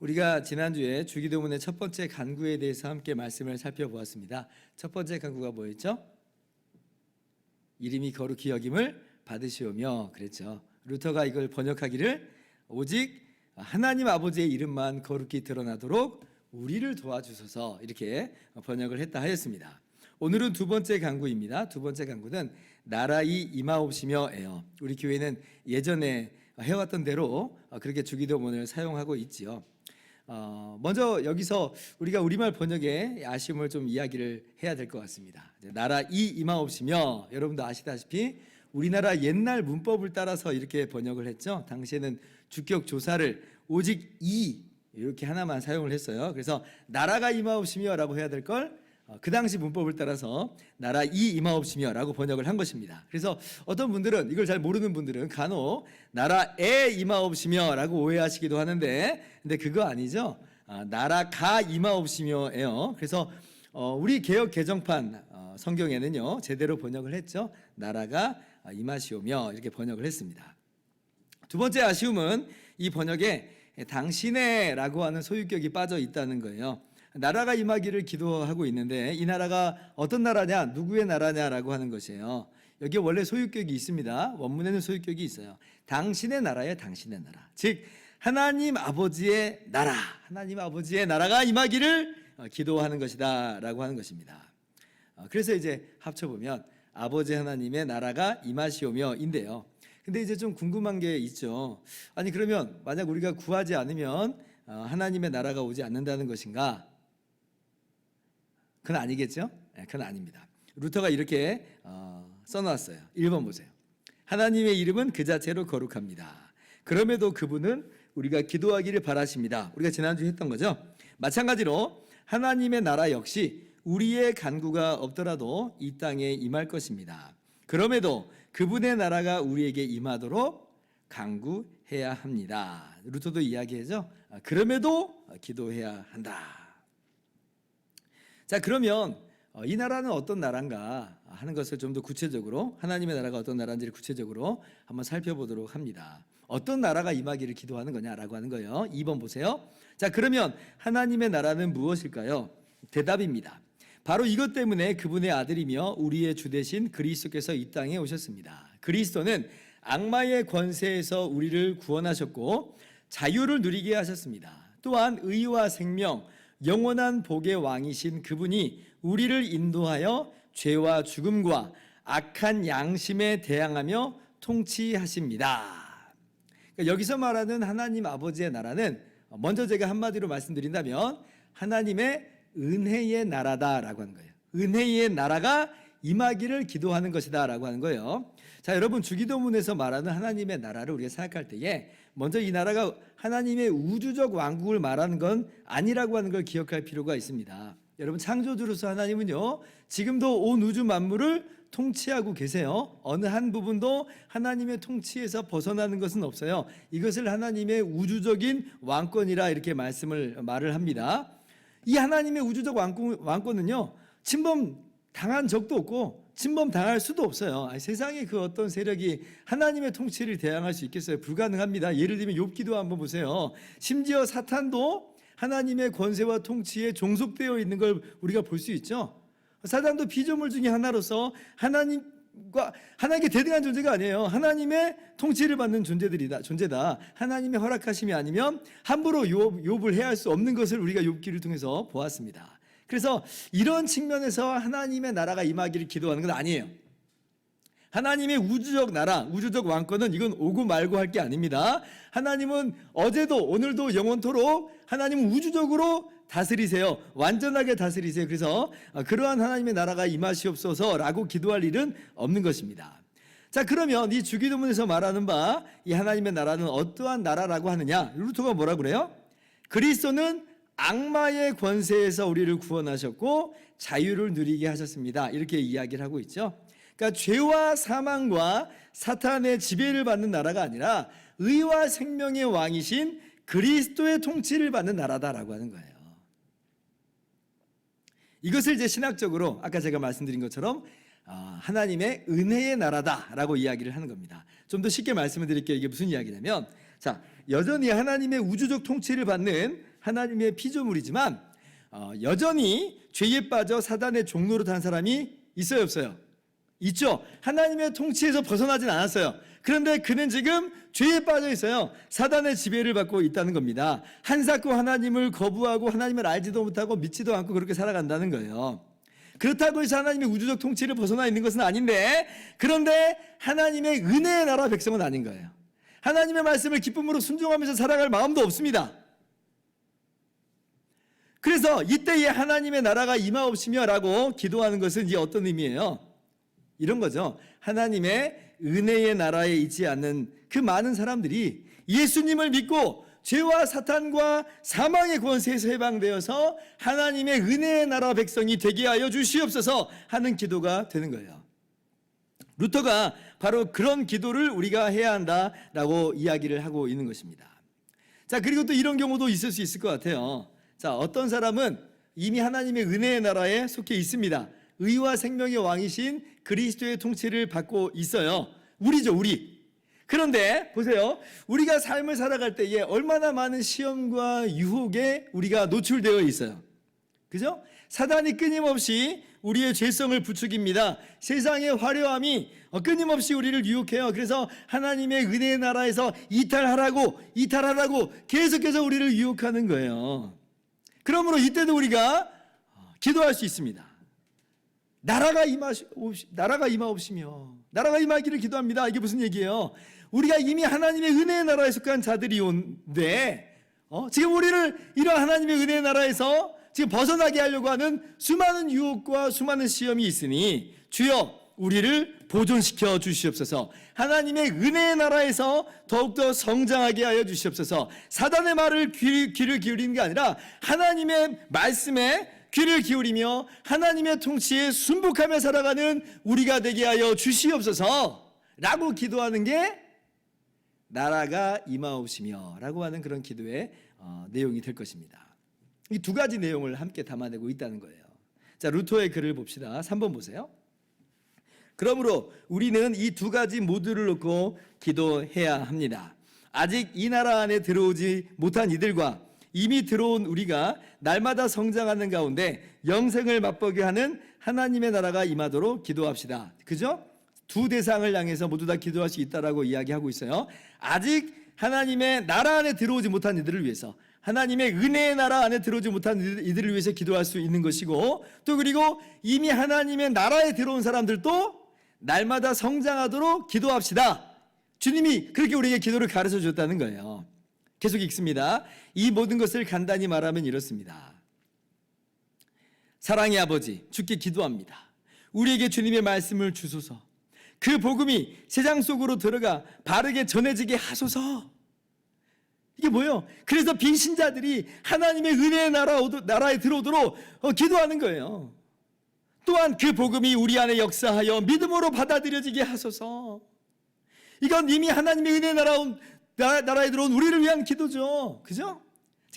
우리가 지난주에 주기도문의 첫 번째 간구에 대해서 함께 말씀을 살펴보았습니다. 첫 번째 간구가 뭐였죠? 이름이 거룩히 여김을 받으시오며 그랬죠. 루터가 이걸 번역하기를 오직 하나님 아버지의 이름만 거룩히 드러나도록 우리를 도와주소서 이렇게 번역을 했다 하였습니다. 오늘은 두 번째 간구입니다. 두 번째 간구는 나라이 임하옵시며예요. 우리 교회는 예전에 해왔던 대로 그렇게 주기도문을 사용하고 있지요. 먼저 여기서 우리가 우리말 번역에 아쉬움을 좀 이야기를 해야 될 것 같습니다. 나라이 임하옵시며 여러분도 아시다시피 우리나라 옛날 문법을 따라서 이렇게 번역을 했죠. 당시에는 주격 조사를 오직 이 이렇게 하나만 사용을 했어요. 그래서 나라가 임하옵시며 라고 해야 될 걸 그 당시 문법을 따라서 나라 이 임하옵시며 라고 번역을 한 것입니다. 그래서 어떤 분들은 이걸 잘 모르는 분들은 간혹 나라에 임하옵시며 라고 오해하시기도 하는데 근데 그거 아니죠. 나라가 임하옵시며예요. 그래서 우리 개역 개정판 성경에는요 제대로 번역을 했죠. 나라가 임하시오며 이렇게 번역을 했습니다. 두 번째 아쉬움은 이 번역에 당신의 라고 하는 소유격이 빠져 있다는 거예요. 나라가 임하기를 기도하고 있는데 이 나라가 어떤 나라냐, 누구의 나라냐라고 하는 것이에요. 여기에 원래 소유격이 있습니다. 원문에는 소유격이 있어요. 당신의 나라예요, 당신의 나라. 즉 하나님 아버지의 나라, 하나님 아버지의 나라가 임하기를 기도하는 것이다 라고 하는 것입니다. 그래서 이제 합쳐보면 아버지 하나님의 나라가 임하시오며 인데요. 근데 이제 좀 궁금한 게 있죠. 아니 그러면 만약 우리가 구하지 않으면 하나님의 나라가 오지 않는다는 것인가? 그건 아니겠죠? 네, 그건 아닙니다. 루터가 이렇게 써놨어요. 1번 보세요. 하나님의 이름은 그 자체로 거룩합니다. 그럼에도 그분은 우리가 기도하기를 바라십니다. 우리가 지난주에 했던 거죠. 마찬가지로 하나님의 나라 역시 우리의 간구가 없더라도 이 땅에 임할 것입니다. 그럼에도 그분의 나라가 우리에게 임하도록 간구해야 합니다. 루터도 이야기하죠. 그럼에도 기도해야 한다. 자, 그러면 이 나라는 어떤 나라인가 하는 것을 좀 더 구체적으로 하나님의 나라가 어떤 나라인지를 구체적으로 한번 살펴보도록 합니다. 어떤 나라가 임하기를 기도하는 거냐라고 하는 거예요. 2번 보세요. 자, 그러면 하나님의 나라는 무엇일까요? 대답입니다. 바로 이것 때문에 그분의 아들이며 우리의 주 되신 그리스도께서 이 땅에 오셨습니다. 그리스도는 악마의 권세에서 우리를 구원하셨고 자유를 누리게 하셨습니다. 또한 의와 생명, 영원한 복의 왕이신 그분이 우리를 인도하여 죄와 죽음과 악한 양심에 대항하며 통치하십니다. 그러니까 여기서 말하는 하나님 아버지의 나라는 먼저 제가 한마디로 말씀드린다면 하나님의 은혜의 나라다라고 하는 거예요. 은혜의 나라가 임하기를 기도하는 것이다 라고 하는 거예요. 자, 여러분 주기도문에서 말하는 하나님의 나라를 우리가 생각할 때에 먼저 이 나라가 하나님의 우주적 왕국을 말하는 건 아니라고 하는 걸 기억할 필요가 있습니다. 여러분 창조주로서 하나님은요 지금도 온 우주 만물을 통치하고 계세요. 어느 한 부분도 하나님의 통치에서 벗어나는 것은 없어요. 이것을 하나님의 우주적인 왕권이라 이렇게 말을 합니다. 이 하나님의 우주적 왕권은요 침범 당한 적도 없고 침범 당할 수도 없어요. 세상에 그 어떤 세력이 하나님의 통치를 대항할 수 있겠어요? 불가능합니다. 예를 들면 욥기도 한번 보세요. 심지어 사탄도 하나님의 권세와 통치에 종속되어 있는 걸 우리가 볼 수 있죠. 사탄도 피조물 중에 하나로서 하나님께 대등한 존재가 아니에요. 하나님의 통치를 받는 존재다. 하나님의 허락하심이 아니면 함부로 욥을 해할 수 없는 것을 우리가 욥기를 통해서 보았습니다. 그래서 이런 측면에서 하나님의 나라가 임하기를 기도하는 건 아니에요. 하나님의 우주적 나라, 우주적 왕권은 이건 오고 말고 할 게 아닙니다. 하나님은 어제도 오늘도 영원토록 하나님은 우주적으로 다스리세요. 완전하게 다스리세요. 그래서 그러한 하나님의 나라가 임하시옵소서라고 기도할 일은 없는 것입니다. 자, 그러면 이 주기도문에서 말하는 바 이 하나님의 나라는 어떠한 나라라고 하느냐? 루터가 뭐라 그래요? 그리스도는 악마의 권세에서 우리를 구원하셨고 자유를 누리게 하셨습니다. 이렇게 이야기를 하고 있죠. 그러니까 죄와 사망과 사탄의 지배를 받는 나라가 아니라 의와 생명의 왕이신 그리스도의 통치를 받는 나라다라고 하는 거예요. 이것을 이제 신학적으로 아까 제가 말씀드린 것처럼 하나님의 은혜의 나라다라고 이야기를 하는 겁니다. 좀 더 쉽게 말씀을 드릴게요. 이게 무슨 이야기냐면 자, 여전히 하나님의 우주적 통치를 받는 하나님의 피조물이지만 여전히 죄에 빠져 사단의 종노릇 한 사람이 있어요, 없어요? 있죠. 하나님의 통치에서 벗어나진 않았어요. 그런데 그는 지금 죄에 빠져 있어요. 사단의 지배를 받고 있다는 겁니다. 한사코 하나님을 거부하고 하나님을 알지도 못하고 믿지도 않고 그렇게 살아간다는 거예요. 그렇다고 해서 하나님의 우주적 통치를 벗어나 있는 것은 아닌데, 그런데 하나님의 은혜의 나라 백성은 아닌 거예요. 하나님의 말씀을 기쁨으로 순종하면서 살아갈 마음도 없습니다. 그래서 이때에 하나님의 나라가 임하옵시며 라고 기도하는 것은 이제 어떤 의미예요? 이런 거죠. 하나님의 은혜의 나라에 있지 않는 그 많은 사람들이 예수님을 믿고 죄와 사탄과 사망의 권세에서 해방되어서 하나님의 은혜의 나라 백성이 되게 하여 주시옵소서 하는 기도가 되는 거예요. 루터가 바로 그런 기도를 우리가 해야 한다라고 이야기를 하고 있는 것입니다. 자, 그리고 또 이런 경우도 있을 수 있을 것 같아요. 자, 어떤 사람은 이미 하나님의 은혜의 나라에 속해 있습니다. 의와 생명의 왕이신 그리스도의 통치를 받고 있어요. 우리죠, 우리. 그런데 보세요. 우리가 삶을 살아갈 때에 얼마나 많은 시험과 유혹에 우리가 노출되어 있어요. 그죠? 사단이 끊임없이 우리의 죄성을 부추깁니다. 세상의 화려함이 끊임없이 우리를 유혹해요. 그래서 하나님의 은혜의 나라에서 이탈하라고 계속해서 우리를 유혹하는 거예요. 그러므로 이때도 우리가 기도할 수 있습니다. 나라가 임하옵시며 나라가 임하기를 기도합니다. 이게 무슨 얘기예요? 우리가 이미 하나님의 은혜의 나라에 속한 자들이온데 지금 우리를 이런 하나님의 은혜의 나라에서 지금 벗어나게 하려고 하는 수많은 유혹과 수많은 시험이 있으니 주여 우리를 보존시켜 주시옵소서. 하나님의 은혜의 나라에서 더욱더 성장하게 하여 주시옵소서. 사단의 말을 귀를 기울이는 게 아니라 하나님의 말씀에 귀를 기울이며 하나님의 통치에 순복하며 살아가는 우리가 되게 하여 주시옵소서 라고 기도하는 게 나라가 임하옵시며 라고 하는 그런 기도의 내용이 될 것입니다. 이 두 가지 내용을 함께 담아내고 있다는 거예요. 자, 루터의 글을 봅시다. 3번 보세요. 그러므로 우리는 이 두 가지 모두를 놓고 기도해야 합니다. 아직 이 나라 안에 들어오지 못한 이들과 이미 들어온 우리가 날마다 성장하는 가운데 영생을 맛보게 하는 하나님의 나라가 임하도록 기도합시다. 그죠? 두 대상을 향해서 모두 다 기도할 수 있다라고 이야기하고 있어요. 아직 하나님의 나라 안에 들어오지 못한 이들을 위해서, 하나님의 은혜의 나라 안에 들어오지 못한 이들을 위해서 기도할 수 있는 것이고, 또 그리고 이미 하나님의 나라에 들어온 사람들도 날마다 성장하도록 기도합시다. 주님이 그렇게 우리에게 기도를 가르쳐 줬다는 거예요. 계속 읽습니다. 이 모든 것을 간단히 말하면 이렇습니다. 사랑의 아버지, 주께 기도합니다. 우리에게 주님의 말씀을 주소서. 그 복음이 세상 속으로 들어가 바르게 전해지게 하소서. 이게 뭐예요? 그래서 빙신자들이 하나님의 은혜의 나라에 들어오도록 기도하는 거예요. 또한 그 복음이 우리 안에 역사하여 믿음으로 받아들여지게 하소서. 이건 이미 하나님의 은혜의 나라에 들어온 우리를 위한 기도죠. 그죠?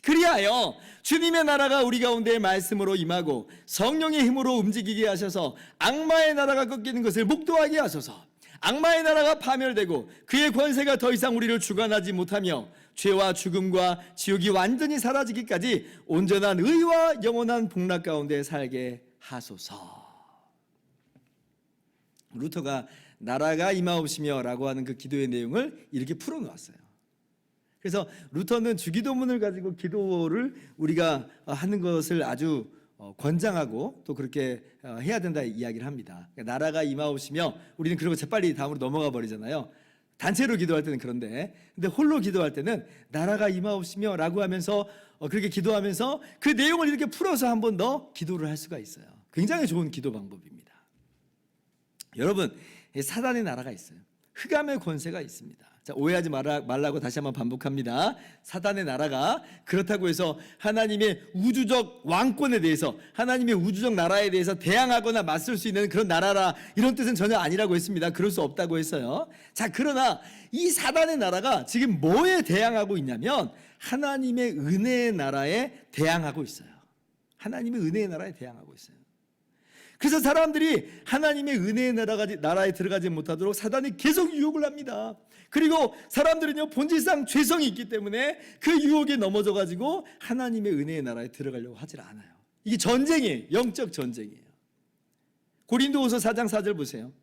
그리하여 주님의 나라가 우리 가운데 말씀으로 임하고 성령의 힘으로 움직이게 하셔서 악마의 나라가 꺾이는 것을 목도하게 하소서. 악마의 나라가 파멸되고 그의 권세가 더 이상 우리를 주관하지 못하며 죄와 죽음과 지옥이 완전히 사라지기까지 온전한 의와 영원한 복락 가운데 살게 하소서. 루터가 나라가 임하옵시며 라고 하는 그 기도의 내용을 이렇게 풀어놓았어요. 그래서 루터는 주기도문을 가지고 기도를 우리가 하는 것을 아주 권장하고 또 그렇게 해야 된다 이야기를 합니다. 그러니까 나라가 임하옵시며 우리는 그러고 재빨리 다음으로 넘어가 버리잖아요. 단체로 기도할 때는 그런데, 근데 홀로 기도할 때는 나라가 임하옵시며 라고 하면서 그렇게 기도하면서 그 내용을 이렇게 풀어서 한 번 더 기도를 할 수가 있어요. 굉장히 좋은 기도 방법입니다. 여러분, 사단의 나라가 있어요. 흑암의 권세가 있습니다. 자, 오해하지 말라고 다시 한번 반복합니다. 사단의 나라가 그렇다고 해서 하나님의 우주적 왕권에 대해서, 하나님의 우주적 나라에 대해서 대항하거나 맞설 수 있는 그런 나라라, 이런 뜻은 전혀 아니라고 했습니다. 그럴 수 없다고 했어요. 자, 그러나 이 사단의 나라가 지금 뭐에 대항하고 있냐면 하나님의 은혜의 나라에 대항하고 있어요. 하나님의 은혜의 나라에 대항하고 있어요. 그래서 사람들이 하나님의 은혜의 나라에 들어가지 못하도록 사단이 계속 유혹을 합니다. 그리고 사람들은요, 본질상 죄성이 있기 때문에 그 유혹에 넘어져 가지고 하나님의 은혜의 나라에 들어가려고 하질 않아요. 이게 전쟁이에요. 영적 전쟁이에요. 고린도후서 4장 4절 보세요.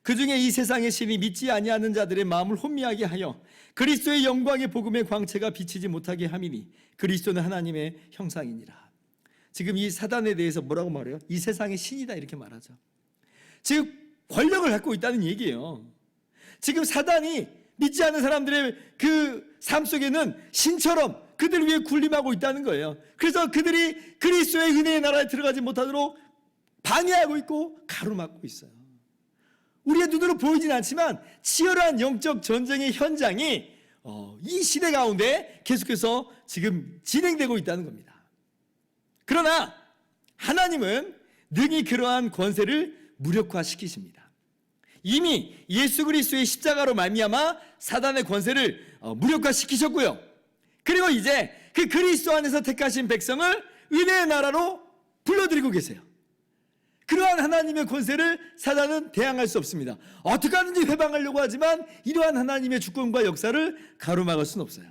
그 중에 이 세상의 신이 믿지 아니하는 자들의 마음을 혼미하게 하여 그리스도의 영광의 복음의 광채가 비치지 못하게 함이니 그리스도는 하나님의 형상이니라. 지금 이 사단에 대해서 뭐라고 말해요? 이 세상의 신이다 이렇게 말하죠. 즉 권력을 갖고 있다는 얘기예요. 지금 사단이 믿지 않는 사람들의 그 삶 속에는 신처럼 그들 위에 군림하고 있다는 거예요. 그래서 그들이 그리스도의 은혜의 나라에 들어가지 못하도록 방해하고 있고 가로막고 있어요. 우리의 눈으로 보이진 않지만 치열한 영적 전쟁의 현장이 이 시대 가운데 계속해서 지금 진행되고 있다는 겁니다. 그러나 하나님은 능히 그러한 권세를 무력화시키십니다. 이미 예수 그리스도의 십자가로 말미암아 사단의 권세를 무력화시키셨고요. 그리고 이제 그 그리스도 안에서 택하신 백성을 은혜의 나라로 불러들이고 계세요. 그러한 하나님의 권세를 사단은 대항할 수 없습니다. 어떻게 하든지 회방하려고 하지만 이러한 하나님의 주권과 역사를 가로막을 수는 없어요.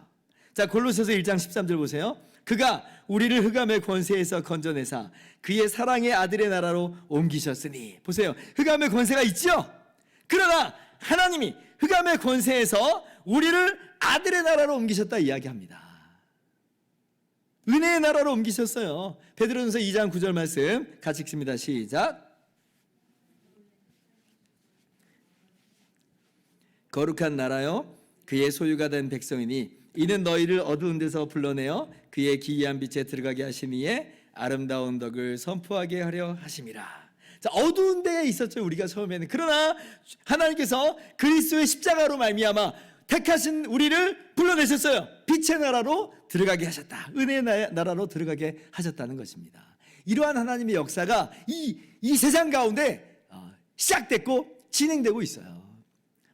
자, 골로새서 1장 13절 보세요. 그가 우리를 흑암의 권세에서 건져내사 그의 사랑의 아들의 나라로 옮기셨으니. 보세요. 흑암의 권세가 있죠? 그러나 하나님이 흑암의 권세에서 우리를 아들의 나라로 옮기셨다 이야기합니다. 은혜의 나라로 옮기셨어요. 베드로전서 2장 9절 말씀 같이 읽습니다. 시작. 거룩한 나라요 그의 소유가 된 백성이니 이는 너희를 어두운 데서 불러내어 그의 기이한 빛에 들어가게 하시니에 아름다운 덕을 선포하게 하려 하심이라. 자, 어두운 데에 있었죠 우리가 처음에는. 그러나 하나님께서 그리스도의 십자가로 말미암아 택하신 우리를 불러내셨어요. 빛의 나라로 들어가게 하셨다. 은혜의 나라로 들어가게 하셨다는 것입니다. 이러한 하나님의 역사가 이 세상 가운데 시작됐고 진행되고 있어요.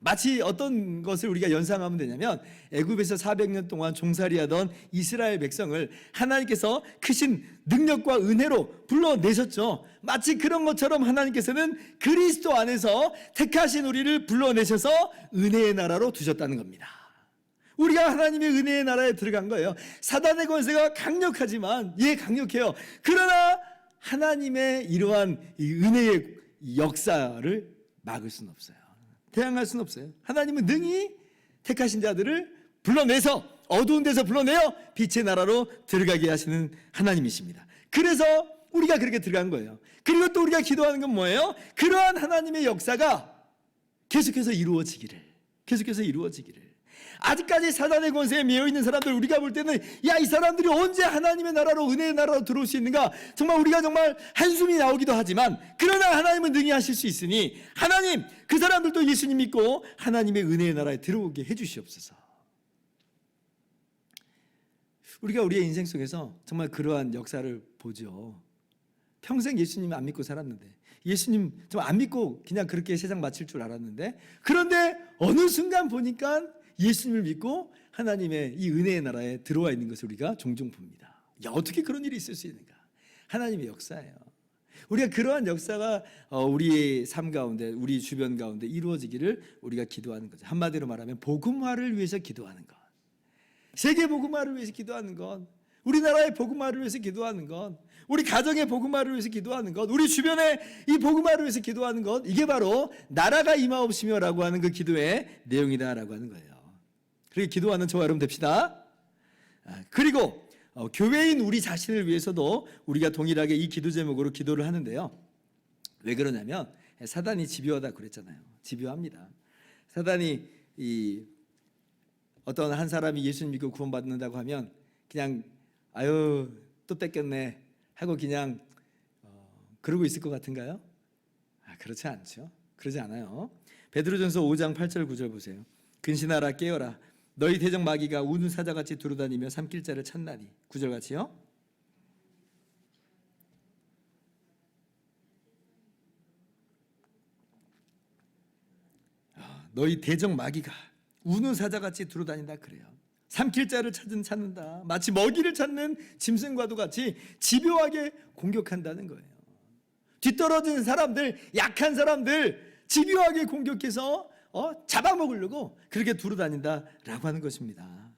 마치 어떤 것을 우리가 연상하면 되냐면 애굽에서 400년 동안 종살이하던 이스라엘 백성을 하나님께서 크신 능력과 은혜로 불러내셨죠. 마치 그런 것처럼 하나님께서는 그리스도 안에서 택하신 우리를 불러내셔서 은혜의 나라로 두셨다는 겁니다. 우리가 하나님의 은혜의 나라에 들어간 거예요. 사단의 권세가 강력하지만 강력해요. 그러나 하나님의 이러한 이 은혜의 역사를 막을 수는 없어요. 대항할 수는 없어요. 하나님은 능히 택하신 자들을 불러내서 어두운 데서 불러내어 빛의 나라로 들어가게 하시는 하나님이십니다. 그래서 우리가 그렇게 들어간 거예요. 그리고 또 우리가 기도하는 건 뭐예요? 그러한 하나님의 역사가 계속해서 이루어지기를. 아직까지 사단의 권세에 매여 있는 사람들 우리가 볼 때는 이 사람들이 언제 하나님의 나라로 은혜의 나라로 들어올 수 있는가? 정말 우리가 정말 한숨이 나오기도 하지만 그러나 하나님은 능히 하실 수 있으니 하나님 그 사람들도 예수님 믿고 하나님의 은혜의 나라에 들어오게 해주시옵소서. 우리가 우리의 인생 속에서 정말 그러한 역사를 보죠. 평생 예수님 안 믿고 살았는데 예수님 좀 안 믿고 그냥 그렇게 세상 마칠 줄 알았는데 그런데 어느 순간 보니까 예수님을 믿고 하나님의 이 은혜의 나라에 들어와 있는 것을 우리가 종종 봅니다. 어떻게 그런 일이 있을 수 있는가? 하나님의 역사예요. 우리가 그러한 역사가 우리의 삶 가운데 우리 주변 가운데 이루어지기를 우리가 기도하는 거죠. 한마디로 말하면 복음화를 위해서 기도하는 것, 세계 복음화를 위해서 기도하는 것, 우리나라의 복음화를 위해서 기도하는 것, 우리 가정의 복음화를 위해서 기도하는 것, 우리 주변의 이 복음화를 위해서 기도하는 것, 이게 바로 나라가 임하옵시며라고 하는 그 기도의 내용이다라고 하는 거예요. 그렇게 기도하는 저와 여러분 됩시다. 그리고 교회인 우리 자신을 위해서도 우리가 동일하게 이 기도 제목으로 기도를 하는데요. 왜 그러냐면 사단이 집요하다 그랬잖아요. 집요합니다. 사단이 어떤 한 사람이 예수님 믿고 구원받는다고 하면 그냥 아유 또 뺏겼네 하고 그냥 그러고 있을 것 같은가요? 그렇지 않죠. 그러지 않아요. 베드로전서 5장 8절 9절 보세요. 근신하라 깨어라 너희 대적 마귀가 우는 사자같이 두루다니며 삼킬 자를 찾나니. 9절 같이요. 너희 대적 마귀가 우는 사자같이 두루다닌다 그래요. 삼킬 자를 찾는다. 마치 먹이를 찾는 짐승과도 같이 집요하게 공격한다는 거예요. 뒤떨어진 사람들, 약한 사람들 집요하게 공격해서 잡아먹으려고 그렇게 두루 다닌다라고 하는 것입니다.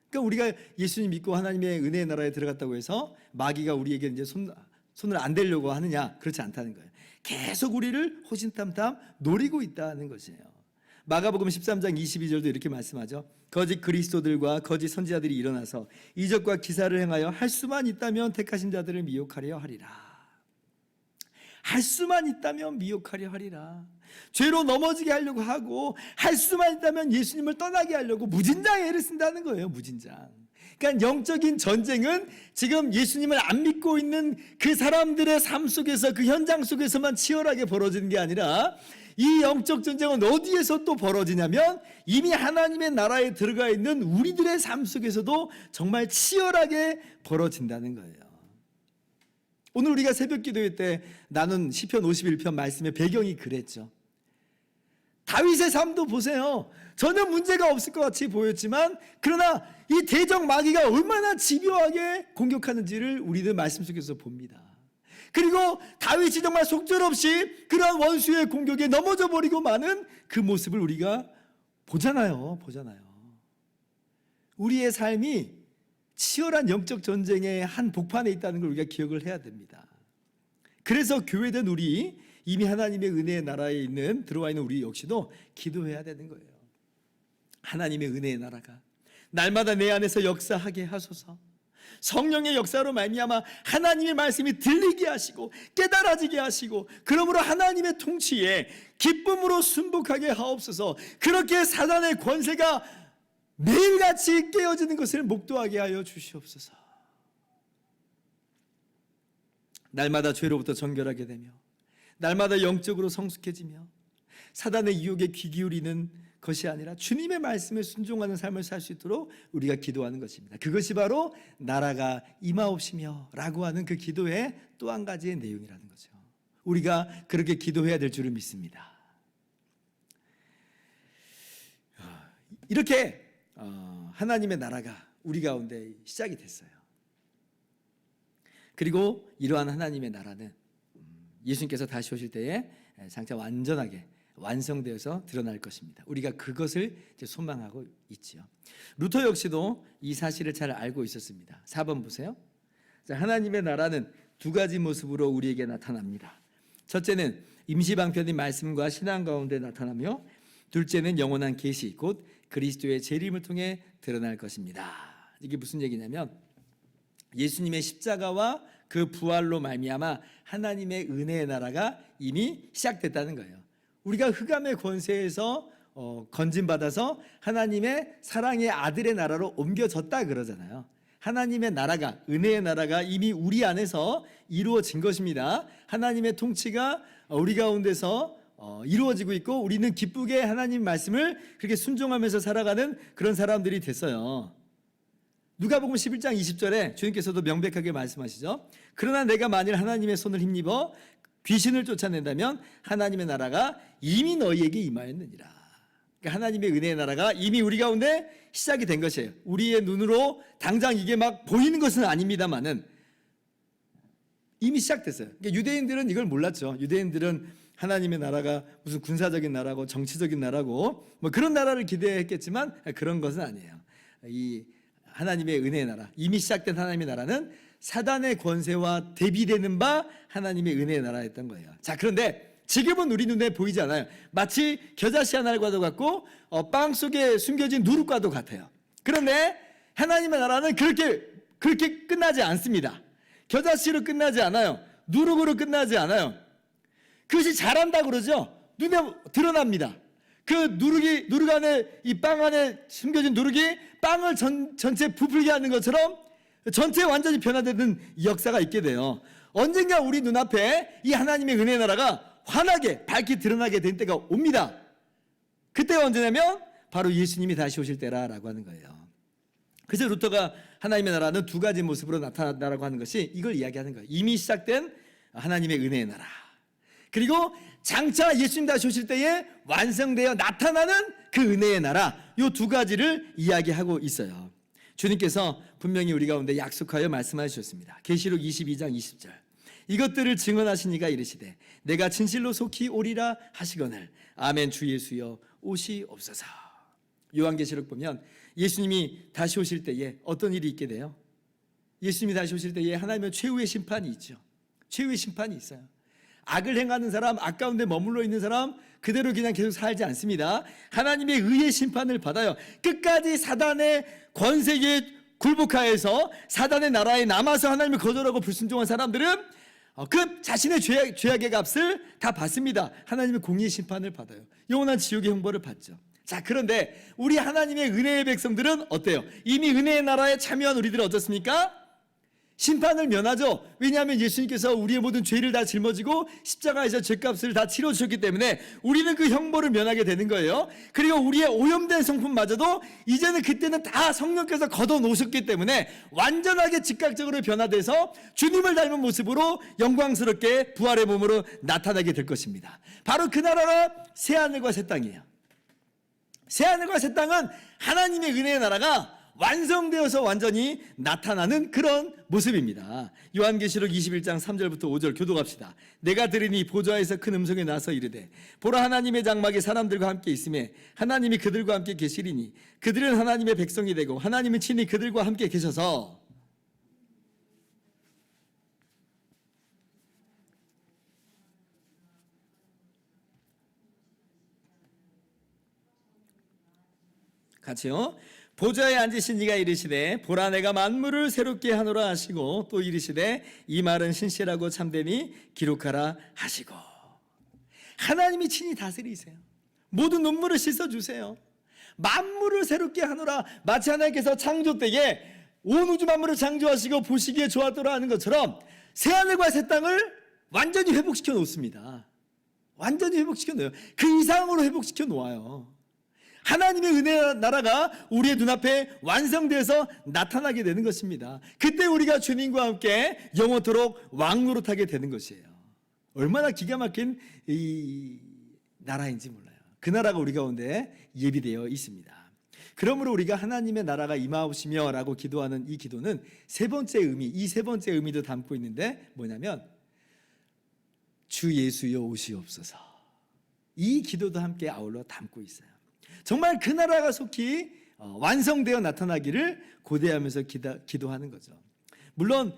그러니까 우리가 예수님 믿고 하나님의 은혜의 나라에 들어갔다고 해서 마귀가 우리에게 이제 손을 안 대려고 하느냐? 그렇지 않다는 거예요. 계속 우리를 호신탐탐 노리고 있다는 것이에요. 마가복음 13장 22절도 이렇게 말씀하죠. 거짓 그리스도들과 거짓 선지자들이 일어나서 이적과 기사를 행하여 할 수만 있다면 택하신 자들을 미혹하려 하리라. 할 수만 있다면 미혹하려 하리라. 죄로 넘어지게 하려고 하고 할 수만 있다면 예수님을 떠나게 하려고 무진장의 애를 쓴다는 거예요. 무진장. 그러니까 영적인 전쟁은 지금 예수님을 안 믿고 있는 그 사람들의 삶 속에서, 그 현장 속에서만 치열하게 벌어지는 게 아니라 이 영적 전쟁은 어디에서 또 벌어지냐면 이미 하나님의 나라에 들어가 있는 우리들의 삶 속에서도 정말 치열하게 벌어진다는 거예요. 오늘 우리가 새벽 기도회 때 나눈 시편 51편 말씀의 배경이 그랬죠. 다윗의 삶도 보세요. 전혀 문제가 없을 것 같이 보였지만 그러나 이 대적 마귀가 얼마나 집요하게 공격하는지를 우리들 말씀 속에서 봅니다. 그리고 다윗이 정말 속절없이 그러한 원수의 공격에 넘어져 버리고 마는 그 모습을 우리가 보잖아요. 우리의 삶이 치열한 영적 전쟁의 한 복판에 있다는 걸 우리가 기억을 해야 됩니다. 그래서 교회된 우리, 이미 하나님의 은혜의 나라에 있는 들어와 있는 우리 역시도 기도해야 되는 거예요. 하나님의 은혜의 나라가 날마다 내 안에서 역사하게 하소서. 성령의 역사로 말미암아 하나님의 말씀이 들리게 하시고 깨달아지게 하시고 그러므로 하나님의 통치에 기쁨으로 순복하게 하옵소서. 그렇게 사단의 권세가 매일같이 깨어지는 것을 목도하게 하여 주시옵소서. 날마다 죄로부터 정결하게 되며 날마다 영적으로 성숙해지며 사단의 유혹에 귀 기울이는 것이 아니라 주님의 말씀에 순종하는 삶을 살 수 있도록 우리가 기도하는 것입니다. 그것이 바로 나라가 임하옵시며 라고 하는 그 기도의 또 한 가지의 내용이라는 거죠. 우리가 그렇게 기도해야 될 줄을 믿습니다. 이렇게 하나님의 나라가 우리 가운데 시작이 됐어요. 그리고 이러한 하나님의 나라는 예수님께서 다시 오실 때에 장차 완전하게 완성되어서 드러날 것입니다. 우리가 그것을 이제 소망하고 있지요. 루터 역시도 이 사실을 잘 알고 있었습니다. 4번 보세요. 자, 하나님의 나라는 두 가지 모습으로 우리에게 나타납니다. 첫째는 임시방편인 말씀과 신앙 가운데 나타나며 둘째는 영원한 계시 곧 그리스도의 재림을 통해 드러날 것입니다. 이게 무슨 얘기냐면 예수님의 십자가와 그 부활로 말미암아 하나님의 은혜의 나라가 이미 시작됐다는 거예요. 우리가 흑암의 권세에서 건진받아서 하나님의 사랑의 아들의 나라로 옮겨졌다 그러잖아요. 하나님의 나라가, 은혜의 나라가 이미 우리 안에서 이루어진 것입니다. 하나님의 통치가 우리 가운데서 이루어지고 있고 우리는 기쁘게 하나님 말씀을 그렇게 순종하면서 살아가는 그런 사람들이 됐어요. 누가복음 11장 20절에 주님께서도 명백하게 말씀하시죠. 그러나 내가 만일 하나님의 손을 힘입어 귀신을 쫓아낸다면 하나님의 나라가 이미 너희에게 임하였느니라. 그러니까 하나님의 은혜의 나라가 이미 우리 가운데 시작이 된 것이에요. 우리의 눈으로 당장 이게 막 보이는 것은 아닙니다만은 이미 시작됐어요. 그러니까 유대인들은 이걸 몰랐죠. 유대인들은 하나님의 나라가 무슨 군사적인 나라고 정치적인 나라고 뭐 그런 나라를 기대했겠지만 그런 것은 아니에요. 이 하나님의 은혜의 나라, 이미 시작된 하나님의 나라는 사단의 권세와 대비되는 바 하나님의 은혜의 나라였던 거예요. 자, 그런데 지금은 우리 눈에 보이지 않아요. 마치 겨자씨 하나과도 같고 빵 속에 숨겨진 누룩과도 같아요. 그런데 하나님의 나라는 그렇게 끝나지 않습니다. 겨자씨로 끝나지 않아요. 누룩으로 끝나지 않아요. 그것이 잘한다 그러죠. 눈에 드러납니다. 그 누룩 안에, 이 빵 안에 숨겨진 누룩이 빵을 전체 부풀게 하는 것처럼 전체 완전히 변화되는 역사가 있게 돼요. 언젠가 우리 눈앞에 이 하나님의 은혜의 나라가 환하게 밝게 드러나게 된 때가 옵니다. 그때가 언제냐면 바로 예수님이 다시 오실 때라고 하는 거예요. 그래서 루터가 하나님의 나라는 두 가지 모습으로 나타난다라고 하는 것이 이걸 이야기하는 거예요. 이미 시작된 하나님의 은혜의 나라, 그리고 장차 예수님 다시 오실 때에 완성되어 나타나는 그 은혜의 나라, 이 두 가지를 이야기하고 있어요. 주님께서 분명히 우리 가운데 약속하여 말씀하셨습니다. 계시록 22장 20절 이것들을 증언하시니가 이르시되 내가 진실로 속히 오리라 하시거늘 아멘 주 예수여 오시옵소서. 요한계시록 보면 예수님이 다시 오실 때에 어떤 일이 있게 돼요? 예수님이 다시 오실 때에 하나님의 최후의 심판이 있죠. 최후의 심판이 있어요. 악을 행하는 사람, 악 가운데 머물러 있는 사람 그대로 그냥 계속 살지 않습니다. 하나님의 의의 심판을 받아요. 끝까지 사단의 권세에 굴복하여서 사단의 나라에 남아서 하나님을 거절하고 불순종한 사람들은 그 자신의 죄악의 값을 다 받습니다. 하나님의 공의의 심판을 받아요. 영원한 지옥의 형벌을 받죠. 자, 그런데 우리 하나님의 은혜의 백성들은 어때요? 이미 은혜의 나라에 참여한 우리들은 어떻습니까? 심판을 면하죠. 왜냐하면 예수님께서 우리의 모든 죄를 다 짊어지고 십자가에서 죄값을 다 치러주셨기 때문에 우리는 그 형벌을 면하게 되는 거예요. 그리고 우리의 오염된 성품마저도 이제는 그때는 다 성령께서 걷어놓으셨기 때문에 완전하게 즉각적으로 변화돼서 주님을 닮은 모습으로 영광스럽게 부활의 몸으로 나타나게 될 것입니다. 바로 그 나라가 새하늘과 새 땅이에요. 새하늘과 새 땅은 하나님의 은혜의 나라가 완성되어서 완전히 나타나는 그런 모습입니다. 요한계시록 21장 3절부터 5절 교독합시다. 내가 들으니 보좌에서 큰 음성이 나서 이르되 보라 하나님의 장막이 사람들과 함께 있음에 하나님이 그들과 함께 계시리니 그들은 하나님의 백성이 되고 하나님은 친히 그들과 함께 계셔서 같이요. 보좌에 앉으신 이가 이르시되 보라 내가 만물을 새롭게 하노라 하시고 또 이르시되 이 말은 신실하고 참되니 기록하라 하시고. 하나님이 친히 다스리세요. 모든 눈물을 씻어주세요. 만물을 새롭게 하노라. 마치 하나님께서 창조 때에 온 우주 만물을 창조하시고 보시기에 좋았더라 하는 것처럼 새하늘과 새 땅을 완전히 회복시켜 놓습니다. 완전히 회복시켜 놓아요. 그 이상으로 회복시켜 놓아요. 하나님의 은혜 나라가 우리의 눈앞에 완성돼서 나타나게 되는 것입니다. 그때 우리가 주님과 함께 영원토록 왕노릇하게 되는 것이에요. 얼마나 기가 막힌 이 나라인지 몰라요. 그 나라가 우리 가운데 예비되어 있습니다. 그러므로 우리가 하나님의 나라가 임하옵시며 라고 기도하는 이 기도는 세 번째 의미, 이 세 번째 의미도 담고 있는데 뭐냐면 주 예수여 오시옵소서. 이 기도도 함께 아울러 담고 있어요. 정말 그 나라가 속히 완성되어 나타나기를 고대하면서 기도하는 거죠. 물론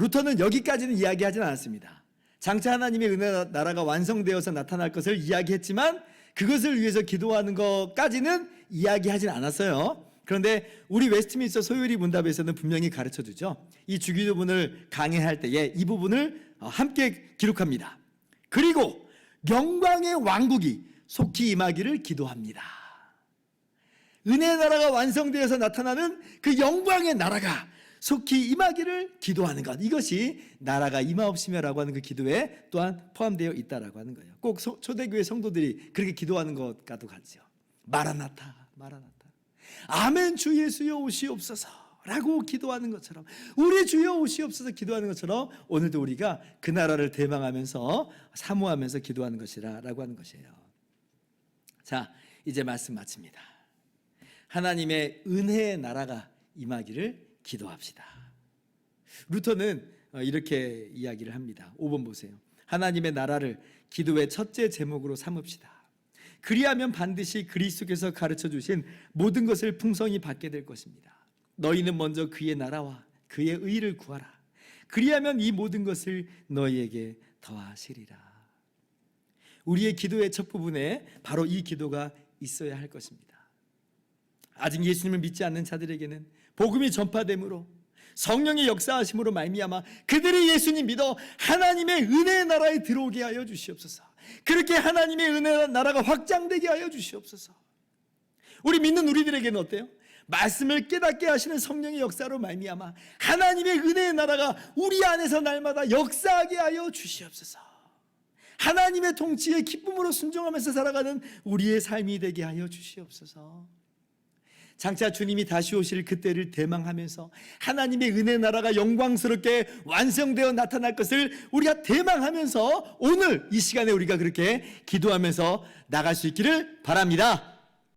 루터는 여기까지는 이야기하지는 않았습니다. 장차 하나님의 은혜 나라가 완성되어서 나타날 것을 이야기했지만 그것을 위해서 기도하는 것까지는 이야기하진 않았어요. 그런데 우리 웨스트민스터 소요리 문답에서는 분명히 가르쳐주죠. 이 주기도문을 강해할 때에 이 부분을 함께 기록합니다. 그리고 영광의 왕국이 속히 임하기를 기도합니다. 은혜의 나라가 완성되어서 나타나는 그 영광의 나라가 속히 임하기를 기도하는 것, 이것이 나라가 임하옵시며라고 하는 그 기도에 또한 포함되어 있다라고 하는 거예요. 꼭 초대교회 성도들이 그렇게 기도하는 것과도 같죠. 마라나타, 마라나타. 아멘 주 예수여 오시옵소서 라고 기도하는 것처럼, 우리 주여 오시옵소서 기도하는 것처럼 오늘도 우리가 그 나라를 대망하면서 사모하면서 기도하는 것이라고 하는 것이에요. 자, 이제 말씀 마칩니다. 하나님의 은혜의 나라가 임하기를 기도합시다. 루터는 이렇게 이야기를 합니다. 5번 보세요. 하나님의 나라를 기도의 첫째 제목으로 삼읍시다. 그리하면 반드시 그리스도께서 가르쳐 주신 모든 것을 풍성히 받게 될 것입니다. 너희는 먼저 그의 나라와 그의 의를 구하라. 그리하면 이 모든 것을 너희에게 더하시리라. 우리의 기도의 첫 부분에 바로 이 기도가 있어야 할 것입니다. 아직 예수님을 믿지 않는 자들에게는 복음이 전파됨으로 성령의 역사하심으로 말미암아 그들이 예수님 믿어 하나님의 은혜의 나라에 들어오게 하여 주시옵소서. 그렇게 하나님의 은혜의 나라가 확장되게 하여 주시옵소서. 우리 믿는 우리들에게는 어때요? 말씀을 깨닫게 하시는 성령의 역사로 말미암아 하나님의 은혜의 나라가 우리 안에서 날마다 역사하게 하여 주시옵소서. 하나님의 통치에 기쁨으로 순종하면서 살아가는 우리의 삶이 되게 하여 주시옵소서. 장차 주님이 다시 오실 그때를 대망하면서 하나님의 은혜 나라가 영광스럽게 완성되어 나타날 것을 우리가 대망하면서 오늘 이 시간에 우리가 그렇게 기도하면서 나갈 수 있기를 바랍니다.